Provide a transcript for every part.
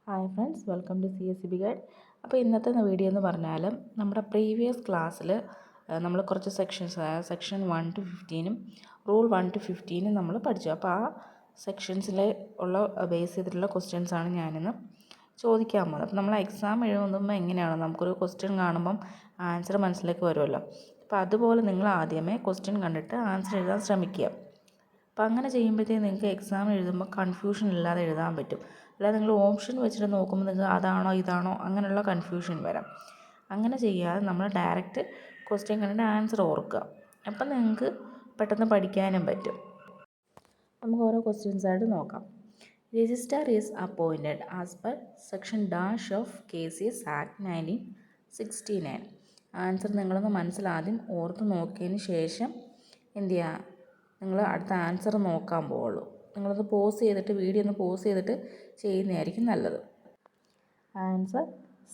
Hi friends, welcome to CSCB guide. അപ്പോൾ ഇന്നത്തെ video എന്ന് പറഞ്ഞാൽ നമ്മുടെ പ്രീവിയസ് ക്ലാസ്സിൽ നമ്മൾ കുറച്ച് സെക്ഷൻസ്, അതായത് സെക്ഷൻ 1 to 15 റൂൾ 1 to 15 നമ്മൾ പഠിച്ചു. അപ്പോൾ ആ സെക്ഷൻസിൽ ഉള്ള ബേസ് ചെയ്തിട്ടുള്ള ക്വസ്റ്റ്യൻസാണ് ഞാനിന്ന് ചോദിക്കാൻ പോകുന്നത്. അപ്പോൾ നമ്മൾ എക്സാം എഴുതുമ്പോൾ എങ്ങനെയാണ് നമുക്കൊരു ക്വസ്റ്റ്യൻ കാണുമ്പം ആൻസർ മനസ്സിലേക്ക് വരുമല്ലോ. അപ്പോൾ അതുപോലെ നിങ്ങൾ ആദ്യമേ ക്വസ്റ്റ്യൻ കണ്ടിട്ട് ആൻസർ എഴുതാൻ ശ്രമിക്കുക. അപ്പോൾ അങ്ങനെ ചെയ്യുമ്പോഴത്തേക്ക് നിങ്ങൾക്ക് എക്സാം എഴുതുമ്പോൾ കൺഫ്യൂഷൻ ഇല്ലാതെ എഴുതാൻ പറ്റും. അല്ലാതെ നിങ്ങൾ ഓപ്ഷൻ വെച്ചിട്ട് നോക്കുമ്പോൾ നിങ്ങൾക്ക് അതാണോ ഇതാണോ അങ്ങനെയുള്ള കൺഫ്യൂഷൻ വരാം. അങ്ങനെ ചെയ്യാതെ നമ്മൾ ഡയറക്റ്റ് ക്വസ്റ്റ്യൻ കണ്ടിട്ട് ആൻസർ ഓർക്കുക. അപ്പം നിങ്ങൾക്ക് പെട്ടെന്ന് പഠിക്കാനും പറ്റും. നമുക്ക് ഓരോ ക്വസ്റ്റ്യൻസായിട്ട് നോക്കാം. Registrar is appointed as per section dash of KCS act 1969. Answer നിങ്ങളൊന്ന് മനസ്സിലാദ്യം ഓർത്ത് നോക്കിയതിന് ശേഷം എന്ത് ചെയ്യുക, നിങ്ങൾ അടുത്ത ആൻസർ നോക്കാൻ പോവുള്ളൂ. നിങ്ങളത് പോസ് ചെയ്തിട്ട് വീഡിയോ ഒന്ന് പോസ് ചെയ്തിട്ട് ചെയ്യുന്നതായിരിക്കും നല്ലത്. ആൻസർ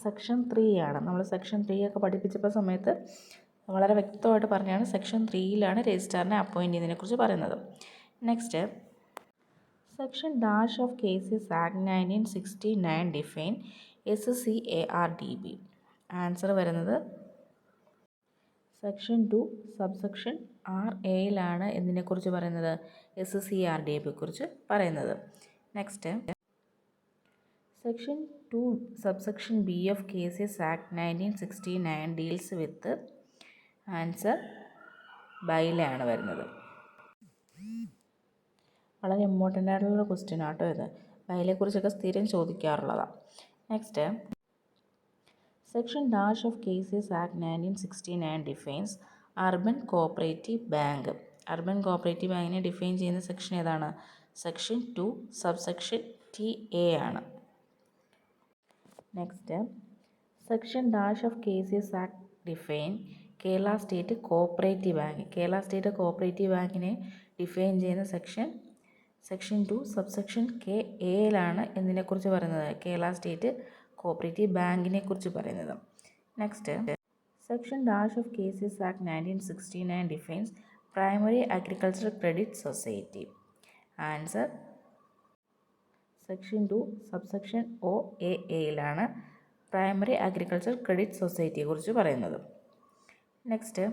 സെക്ഷൻ 3 ആണ്. നമ്മൾ സെക്ഷൻ 3 ഒക്കെ പഠിപ്പിച്ചപ്പോൾ സമയത്ത് വളരെ വ്യക്തമായിട്ട് പറഞ്ഞാണ് സെക്ഷൻ 3യിലാണ് രജിസ്ട്രാറിനെ അപ്പോയിൻറ്റ് ചെയ്യുന്നതിനെക്കുറിച്ച് പറയുന്നത്. Next, section dash of KCS act 1969 define SCARDB. Answer വരുന്നത് സെക്ഷൻ 2 സബ്സെക്ഷൻ RAയിലാണ് ഇതിനെക്കുറിച്ച് പറയുന്നത്, SCRDBയെക്കുറിച്ച് പറയുന്നത്. Next, section 2 subsection B of KCS act 1969 deals with. Answer ബൈലയാണ് വരുന്നത്. വളരെ ഇമ്പോർട്ടൻ്റ് ആയിട്ടുള്ള ക്വസ്റ്റ്യൻ ആട്ടോ ഇത്. ബൈലയെക്കുറിച്ചൊക്കെ സ്ഥിരം ചോദിക്കാറുള്ളതാണ്. Next, section dash of KCS act 1969 defines urban cooperative bank. Urban cooperative ബാങ്കിനെ ഡിഫൈൻ ചെയ്യുന്ന സെക്ഷൻ ഏതാണ്? സെക്ഷൻ 2 സബ്സെക്ഷൻ TA ആണ്. Next, section dash of KCS act define Kerala state cooperative bank. Kerala state cooperative ബാങ്കിനെ ഡിഫൈൻ ചെയ്യുന്ന സെക്ഷൻ 2 സബ്സെക്ഷൻ KAയിലാണ് ഇതിനെക്കുറിച്ച് പറയുന്നത്, Kerala state cooperative ബാങ്കിനെ കുറിച്ച് പറയുന്നത്. Next, section dash of KCS act 1969 defines primary agricultural credit society. Answer section 2 subsection OAAയിലാണ് primary agriculture credit സൊസൈറ്റിയെ കുറിച്ച് പറയുന്നത്. Next,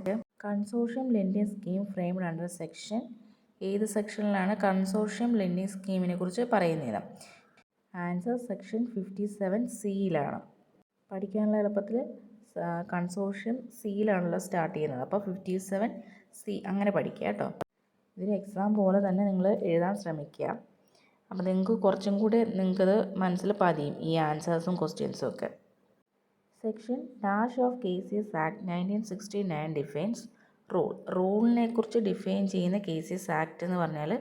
consortium lending scheme framed under section. ഏത് സെക്ഷനിലാണ് കൺസോർഷ്യം ലെൻഡിങ് സ്കീമിനെ കുറിച്ച് പറയുന്നത്? ആൻസർ സെക്ഷൻ 57Cയിലാണ്. പഠിക്കാനുള്ള എളുപ്പത്തിൽ കൺസോർഷ്യം Cയിലാണല്ലോ സ്റ്റാർട്ട് ചെയ്യുന്നത്. അപ്പോൾ 57C അങ്ങനെ പഠിക്കുക കേട്ടോ. ഇതൊരു എക്സാം പോലെ തന്നെ നിങ്ങൾ എഴുതാൻ ശ്രമിക്കുക. അപ്പോൾ നിങ്ങൾക്ക് കുറച്ചും കൂടി നിങ്ങൾക്കത് മനസ്സിൽ പതിയും ഈ ആൻസേഴ്സും ക്വസ്റ്റ്യൻസും ഒക്കെ. Section dash of KCS act 1969 defines rule. റൂളിനെ കുറിച്ച് ഡിഫൈൻ ചെയ്യുന്ന കേസസ് ആക്ട് എന്ന് പറഞ്ഞാൽ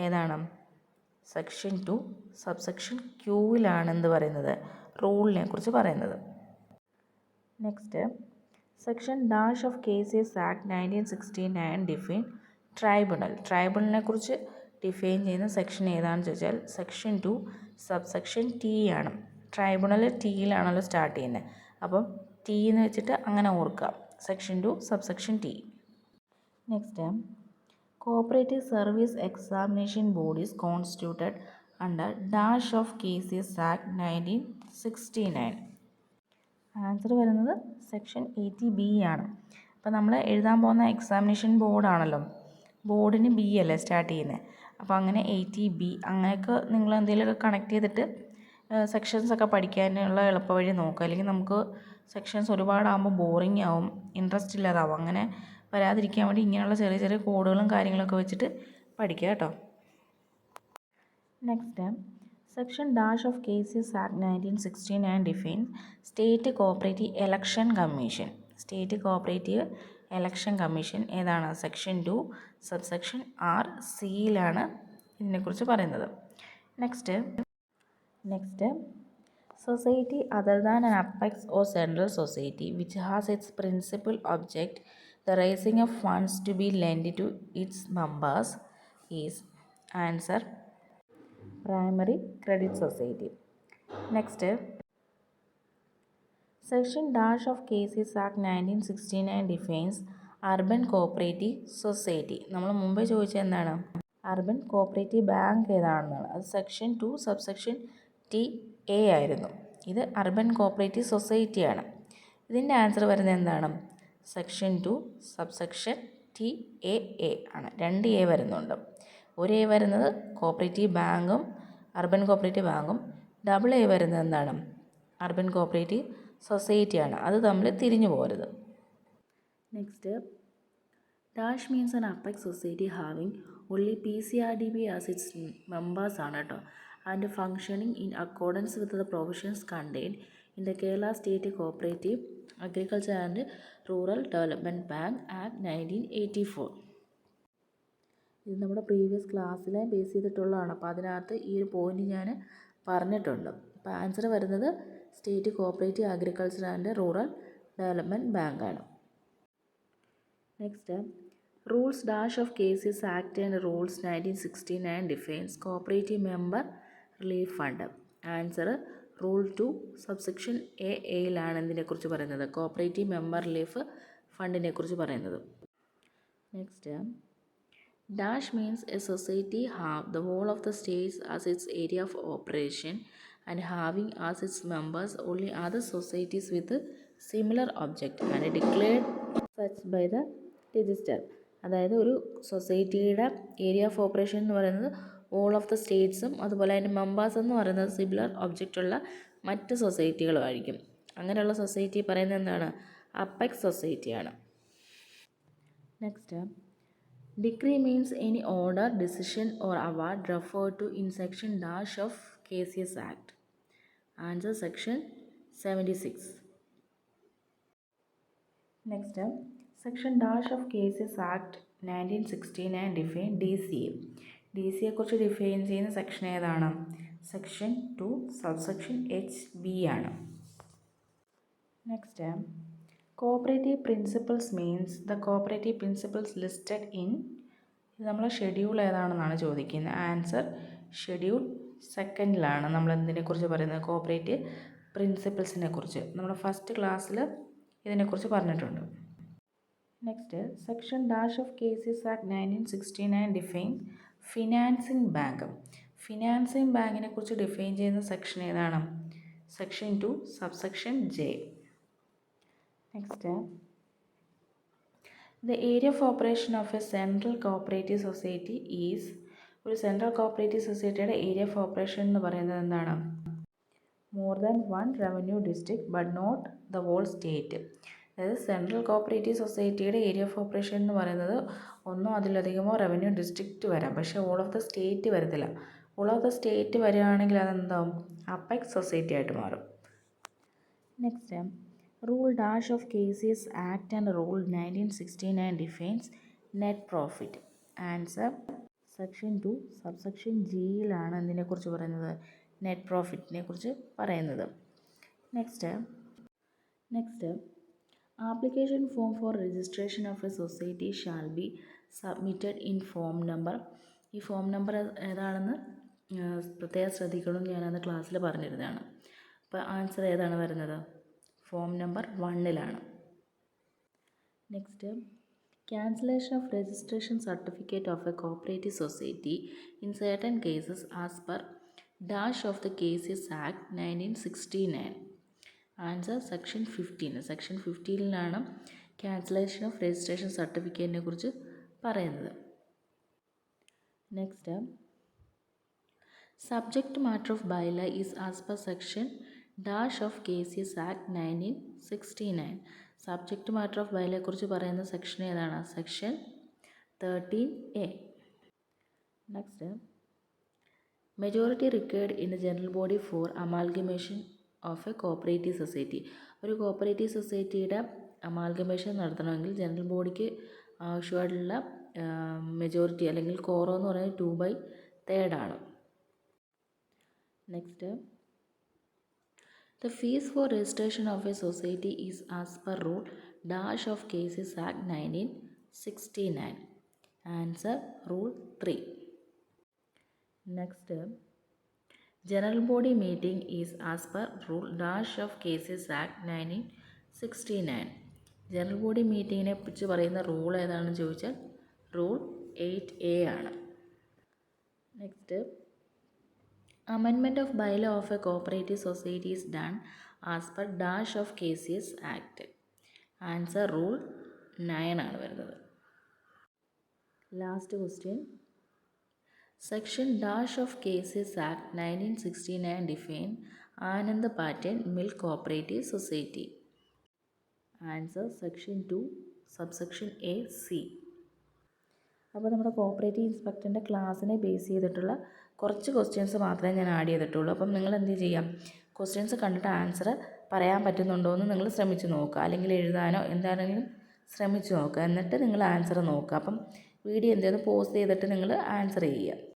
ഏതാണ്? സെക്ഷൻ 2 സബ്സെക്ഷൻ Qയിലാണ് എന്ത് പറയുന്നത്, റൂളിനെ കുറിച്ച് പറയുന്നത്. Next, section dash of KCS act 1969 define tribunal. ട്രൈബ്യൂണലിനെ കുറിച്ച് ഡിഫൈൻ ചെയ്യുന്ന സെക്ഷൻ ഏതാണെന്ന് ചോദിച്ചാൽ സെക്ഷൻ 2 സബ്സെക്ഷൻ T ആണ്. ട്രൈബ്യൂണൽ Tയിലാണല്ലോ സ്റ്റാർട്ട് ചെയ്യുന്നത്. അപ്പം T എന്ന് വെച്ചിട്ട് അങ്ങനെ ഓർക്കുക, section 2 subsection T. Next, cooperative service examination board is constituted under dash of KCS act 1969. Answer വരുന്നത് സെക്ഷൻ 80B ആണ്. അപ്പോൾ നമ്മൾ എഴുതാൻ പോകുന്ന എക്സാമിനേഷൻ ബോർഡാണല്ലോ, ബോർഡിന് B അല്ലേ സ്റ്റാർട്ട് ചെയ്യുന്നത്. അപ്പോൾ അങ്ങനെ 80B അങ്ങനെയൊക്കെ നിങ്ങൾ എന്തെങ്കിലുമൊക്കെ കണക്ട് ചെയ്തിട്ട് സെക്ഷൻസൊക്കെ പഠിക്കാനുള്ള എളുപ്പവഴി നോക്കുക. അല്ലെങ്കിൽ നമുക്ക് സെക്ഷൻസ് ഒരുപാടാകുമ്പോൾ ബോറിംഗ് ആവും, ഇൻട്രസ്റ്റ് ഇല്ലാതാവും. അങ്ങനെ വരാതിരിക്കാൻ വേണ്ടി ഇങ്ങനെയുള്ള ചെറിയ ചെറിയ കോഡുകളും കാര്യങ്ങളൊക്കെ വെച്ചിട്ട് പഠിക്കുക കേട്ടോ. Next, section dash of KCS act 1969 define state cooperative election commission. State cooperative election commission ഏതാണ്? സെക്ഷൻ 2 സബ്സെക്ഷൻ RCയിലാണ് ഇതിനെക്കുറിച്ച് പറയുന്നത്. Next, society other than an apex or central society which has it's principal object the raising of funds to be lent to its members is. Answer primary credit society. Next, section dash of cases act 1969 defines urban cooperative society. നമ്മൾ മുമ്പേ ചോദിച്ചത് എന്താണ്? Urban cooperative bank ഏതാണെന്നാണ്. അത് section 2 subsection T A ആയിരുന്നു. ഇത് urban cooperative സൊസൈറ്റിയാണ്. ഇതിൻ്റെ answer വരുന്നത് എന്താണ്? Section 2 subsection T A A ആണ്. 2 എ വരുന്നുണ്ട്. ഒരു എ വരുന്നത് കോപ്പറേറ്റീവ് ബാങ്കും അർബൻ കോപ്പറേറ്റീവ് ബാങ്കും, ഡബിൾ എ വരുന്നത് എന്താണ്? അർബൻ കോപ്പറേറ്റീവ് സൊസൈറ്റിയാണ്. അത് തമ്മിൽ തിരിഞ്ഞു പോകരുത്. Next, dash means an apex society having only PCRDB as its members ആണ് കേട്ടോ. And functioning in accordance with the provisions contained in the Kerala state cooperative agriculture and rural development bank act 1984. ഇത് നമ്മുടെ previous ക്ലാസ്സിലെ base ചെയ്തിട്ടുള്ളതാണ്. അപ്പോൾ അതിനകത്ത് ഈ ഒരു പോയിന്റ് ഞാൻ പറഞ്ഞിട്ടുണ്ട്. അപ്പോൾ ആൻസർ വരുന്നത് state cooperative agriculture and rural development ബാങ്കാണ്. Next, rules dash of KCS act and rules 1969 defines cooperative member relief fund. Answer rule 2 subsection A എയിലാണ് ഇതിനെക്കുറിച്ച് പറയുന്നത്, കോപ്പറേറ്റീവ് മെമ്പർ റിലീഫ് ഫണ്ടിനെ കുറിച്ച് പറയുന്നത്. Next, dash means a society have the whole of the states as its area of operation and having as its members only other societies with similar object and declared such by the register. അതായത് ഒരു സൊസൈറ്റിയുടെ area of operation എന്ന് പറയുന്നത് all of the സ്റ്റേറ്റ്സും അതുപോലെ അതിൻ്റെ members എന്ന് പറയുന്നത് similar ഒബ്ജക്റ്റുള്ള മറ്റ് സൊസൈറ്റികളുമായിരിക്കും. അങ്ങനെയുള്ള സൊസൈറ്റി പറയുന്നത് എന്താണ്? അപ്പെക്സ് സൊസൈറ്റിയാണ്. Next, decree means any order, decision or award referred to in section dash of KCS act. Answer section 76. Next, section dash of KCS act 1969 define DCA. DCA കുറിച്ച് define ചെയ്യുന്ന section ഏതാണ്? Section 2 subsection HB ആണ്. Next, cooperative principles means the cooperative principles listed in. ഇത് നമ്മളെ schedule ഏതാണെന്നാണ് ചോദിക്കുന്നത്. Answer schedule 2ലാണ് നമ്മൾ എന്തിനെക്കുറിച്ച് പറയുന്നത്? Cooperative പ്രിൻസിപ്പിൾസിനെ കുറിച്ച്. നമ്മൾ ഫസ്റ്റ് ക്ലാസ്സിൽ ഇതിനെക്കുറിച്ച് പറഞ്ഞിട്ടുണ്ട്. Next, section dash of KCS act 1969 define financing bank. Financing ബാങ്കിനെ കുറിച്ച് ഡിഫൈൻ ചെയ്യുന്ന സെക്ഷൻ ഏതാണ്? Section 2 subsection J. Next, the area of operation of a central cooperative society is. ഒരു സെൻട്രൽ കോപ്പറേറ്റീവ് സൊസൈറ്റിയുടെ ഏരിയ ഓഫ് ഓപ്പറേഷൻ എന്ന് പറയുന്നത് എന്താണ്? More than 1 revenue district but not the whole state. അതായത് സെൻട്രൽ കോപ്പറേറ്റീവ് സൊസൈറ്റിയുടെ area of operation എന്ന് പറയുന്നത് ഒന്നോ അതിലധികമോ റവന്യൂ ഡിസ്ട്രിക്റ്റ് വരാം, പക്ഷേ ഓൾ ഓഫ് ദ സ്റ്റേറ്റ് വരത്തില്ല. ഓൾ ഓഫ് ദ സ്റ്റേറ്റ് വരികയാണെങ്കിൽ അതെന്താവും? അപ്പെക്സ് സൊസൈറ്റി ആയിട്ട് മാറും. Next, rule dash of KCS act and rule 1969 defines net profit. Answer section 2 subsection Gയിലാണ് ഇതിനെക്കുറിച്ച് പറയുന്നത്, നെറ്റ് പ്രോഫിറ്റിനെ കുറിച്ച് പറയുന്നത്. Next, application form for registration of a society shall be submitted in form number. ഈ form number ഏതാണെന്ന് പ്രത്യേകം ശ്രദ്ധിക്കണം, ഞാനത് ക്ലാസ്സിൽ പറഞ്ഞിരുന്നതാണ്. അപ്പോൾ ആൻസർ ഏതാണ് വരുന്നത്? ഫോം നമ്പർ 1ലാണ്. Next, cancellation of registration certificate of a cooperative society in certain cases as per dash of the KCS act 1969. Answer section 15. Section 15ലാണ് ക്യാൻസലേഷൻ ഓഫ് രജിസ്ട്രേഷൻ സർട്ടിഫിക്കറ്റിനെ കുറിച്ച് പറയുന്നത്. Next, subject matter of bylaw is as per section dash of KCS act 1969. Subject matter of ബൈലയെ കുറിച്ച് പറയുന്ന section ഏതാണ്? Section 13A. Next, majority required in the general body four amalgamation of a cooperative society. ഒരു cooperative സൊസൈറ്റിയുടെ amalgamation നടത്തണമെങ്കിൽ general ബോഡിക്ക് ആവശ്യമായിട്ടുള്ള majority അല്ലെങ്കിൽ കോറോ എന്ന് പറയുന്നത് 2/3 ആണ്. Next, the fees for registration of a society is as per rule dash of KCS act 1969. Answer rule 3. Next, general body meeting is as per rule dash of KCS act 1969. General body മീറ്റിങ്ങിനെ കുറിച്ച് പറയുന്ന rule ഏതാണെന്ന് ചോദിച്ചാൽ rule 8A ആണ്. Next, Amendment of bylaw of a cooperative society is done as per dash of KCS Act. Answer rule 9 ആണ് വരുന്നത്. Last question. Section dash of KCS Act 1969 define Anand pattern milk cooperative society. Answer section 2 subsection AC. അപ്പോൾ നമ്മുടെ cooperative ഇൻസ്പെക്ടറിൻ്റെ ക്ലാസ്സിനെ base ചെയ്തിട്ടുള്ള കുറച്ച് questions മാത്രമേ ഞാൻ add ചെയ്തിട്ടുള്ളൂ. അപ്പം നിങ്ങൾ എന്ത് ചെയ്യാം, ക്വസ്റ്റ്യൻസ് കണ്ടിട്ട് ആൻസർ പറയാൻ പറ്റുന്നുണ്ടോ എന്ന് നിങ്ങൾ ശ്രമിച്ച് നോക്കുക, അല്ലെങ്കിൽ എഴുതാനോ എന്താണെങ്കിലും ശ്രമിച്ച് നോക്കുക. എന്നിട്ട് നിങ്ങൾ ആൻസർ നോക്കുക. അപ്പം വീഡിയോ എന്തെങ്കിലും പോസ്റ്റ് ചെയ്തിട്ട് നിങ്ങൾ ആൻസർ ചെയ്യുക.